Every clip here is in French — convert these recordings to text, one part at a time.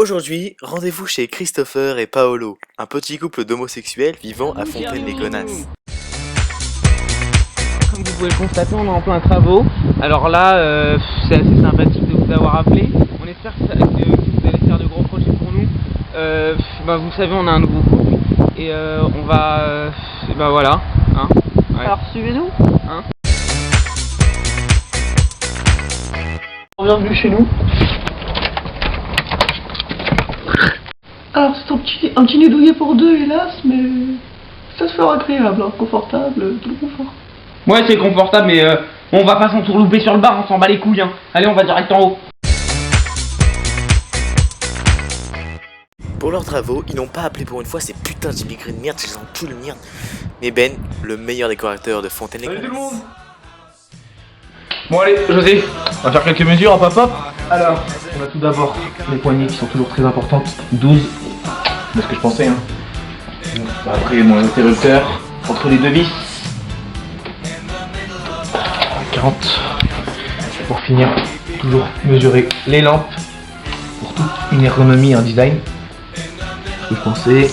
Aujourd'hui, rendez-vous chez Christopher et Paolo, un petit couple d'homosexuels vivant à Fontaine-les-Gonasses. Comme vous pouvez le constater, on est en plein travaux. Alors là, c'est assez sympathique de vous avoir appelé. On espère que vous allez faire de gros projets pour nous. Vous savez, on a un nouveau couple et on va... voilà. Hein, ouais. Alors suivez-nous. Hein. Bienvenue chez nous. Alors c'est un petit nid douillet pour deux hélas, mais ça se fait agréable, hein, confortable, tout le confort. Ouais, c'est confortable, mais on va pas s'entourlouper sur le bar, on s'en bat les couilles. Hein. Allez, on va direct en haut. Pour leurs travaux, ils n'ont pas appelé pour une fois ces putains d'immigrés de merde, ils ont tout le merde. Mais Ben, le meilleur décorateur de Fontaine-les-Gonasses. Salut tout le monde. Bon allez, José, on va faire quelques mesures, hop hop hop. Alors, on a tout d'abord les poignées qui sont toujours très importantes, 12, c'est ce que je pensais hein. Après mon interrupteur, entre les deux vis, 40. Pour finir, toujours mesurer les lampes, pour toute une ergonomie et un design. Ce que je pensais,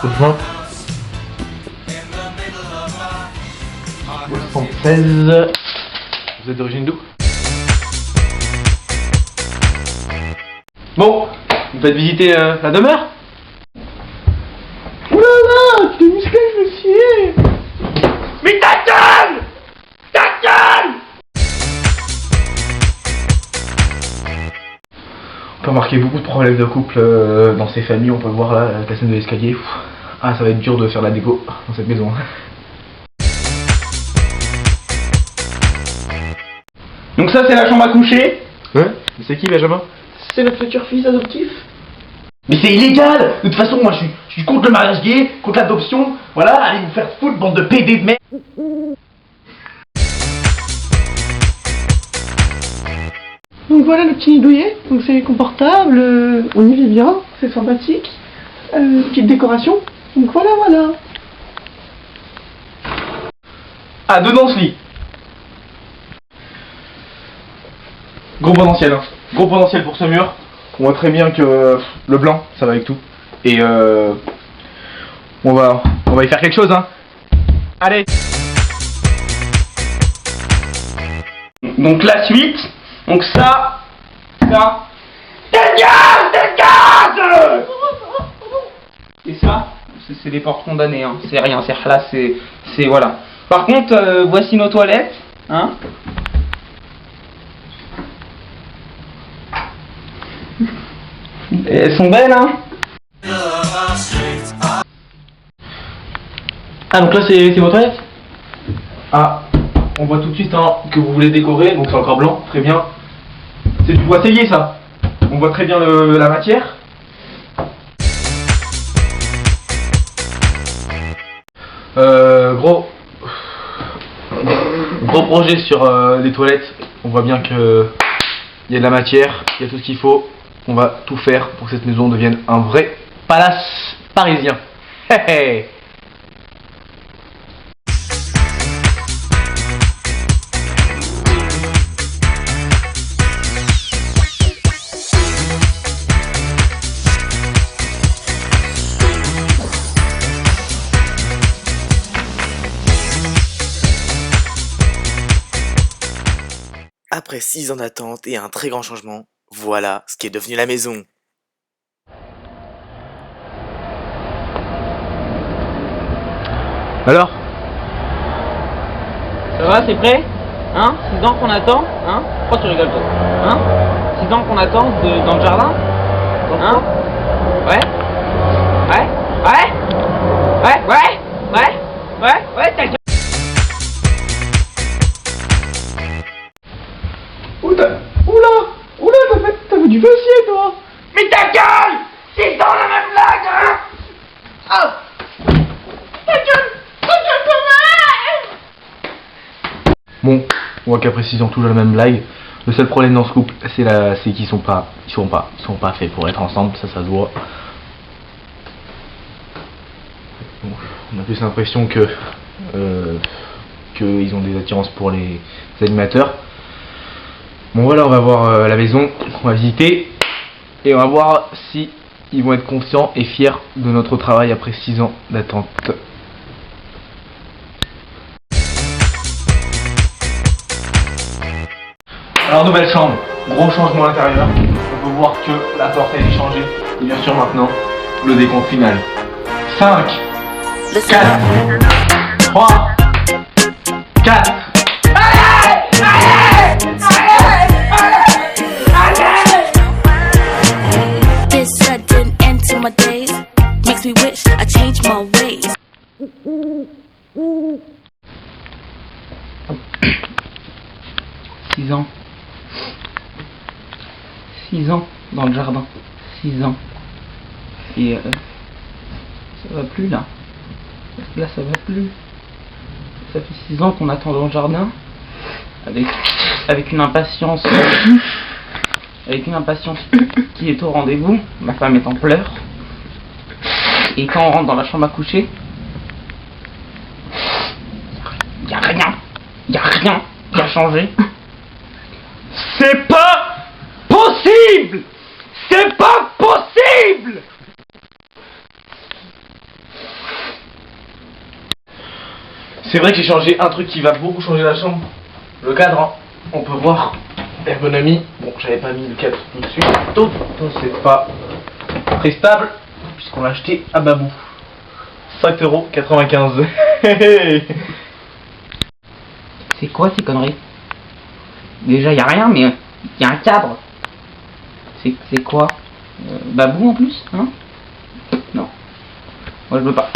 20. 76. Vous êtes d'origine d'où? Bon, vous faites visiter la demeure? Oulala, tu es musclé, je vais scier. Mais ta gueule! Ta gueule! On peut remarquer beaucoup de problèmes de couple dans ces familles, on peut le voir là, la scène de l'escalier. Ah, ça va être dur de faire la déco dans cette maison. Donc ça c'est la chambre à coucher. Ouais. C'est qui Benjamin? C'est notre futur fils adoptif. Mais c'est illégal. De toute façon moi je suis contre le mariage gay, contre l'adoption. Voilà, allez vous faire foutre bande de PD de merde. Donc voilà le petit nid douillet, donc c'est confortable, on y vit bien, c'est sympathique. Petite décoration, donc voilà. Ah, dedans ce lit. Gros potentiel, hein. Gros potentiel pour ce mur. On voit très bien que le blanc, ça va avec tout. Et on va y faire quelque chose, hein. Allez. Donc la suite. Donc ça. Dégage. Et ça, c'est des portes condamnées, hein. C'est rien, c'est là, c'est voilà. Par contre, voici nos toilettes, hein. Et elles sont belles, hein. Ah, donc là, c'est vos toilettes. Ah, on voit tout de suite hein, que vous voulez décorer, donc c'est encore blanc, très bien. C'est du bois taillé, ça. On voit très bien la matière. Gros projet sur les toilettes. On voit bien que il y a de la matière, il y a tout ce qu'il faut. On va tout faire pour que cette maison devienne un vrai palace parisien. Hey. Après 6 ans d'attente et un très grand changement, voilà ce qui est devenu la maison. Alors? Ça va, c'est prêt? Hein? 6 ans qu'on attend? Hein? Pourquoi tu rigoles toi? Hein? 6 ans qu'on attend dans le jardin? Hein? Ouais, t'as le... Oula, t'as fait du dossier toi. Mais ta gueule! C'est dans la même blague, hein? Ah! Ta gueule Bon, on voit qu'après 6 ans toujours la même blague. Le seul problème dans ce couple, c'est qu'ils sont pas faits pour être ensemble, ça se voit. Bon, on a plus l'impression que qu'ils ont des attirances pour les animateurs. Bon voilà, on va voir la maison, on va visiter. Et on va voir si ils vont être conscients et fiers de notre travail après 6 ans d'attente. Alors nouvelle chambre, gros changement à l'intérieur. On peut voir que la porte a été changée. Et bien sûr maintenant, le décompte final. 5, 4, 3, 4. This sudden end to my days makes me wish I changed my ways. 6 ans. 6 ans dans le jardin. 6 ans. Et ça va plus là. Là ça va plus. Ça fait 6 ans qu'on attend dans le jardin. Avec une impatience. Avec une impatience qui est au rendez-vous. Ma femme est en pleurs. Et quand on rentre dans la chambre à coucher, y a rien qui a changé. C'est pas possible! C'est pas possible! C'est vrai que j'ai changé un truc qui va beaucoup changer la chambre. Le cadre, hein. On peut voir. Ergonomie. Bon, j'avais pas mis le cadre tout de suite. C'est pas très stable puisqu'on l'a acheté à Babou. 5,95 €. C'est quoi ces conneries? Déjà y a rien, mais y a un cadre. C'est quoi? Babou en plus, hein? Non. Moi je veux pas.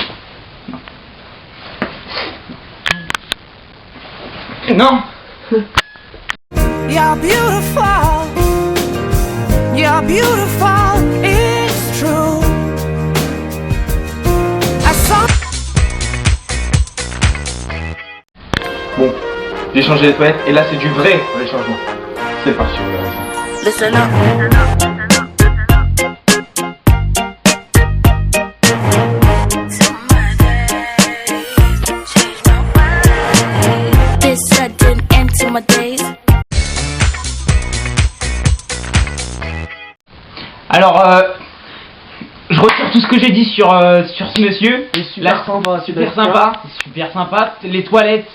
Non. You're beautiful. You're beautiful. It's true. I saw. Bon, j'ai changé les toilettes et là c'est du vrai changement. C'est parti, on verra ça. Listen up. This sudden end to my days. Alors, je retire tout ce que j'ai dit sur ce monsieur. Super sympa, super sympa. Les toilettes,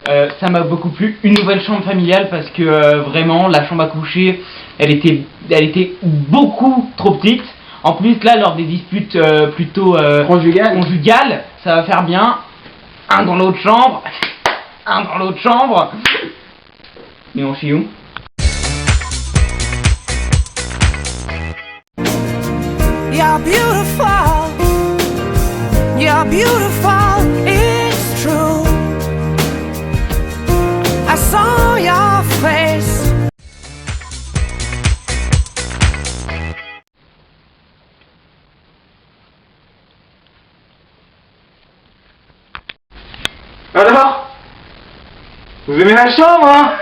ça m'a beaucoup plu. Une nouvelle chambre familiale parce que vraiment, la chambre à coucher, elle était beaucoup trop petite. En plus, là, lors des disputes plutôt conjugales, ça va faire bien. Un dans l'autre chambre. Mais on chie où? You're beautiful. You're beautiful. It's true. I saw your face. Alors, vous aimez la chambre, hein?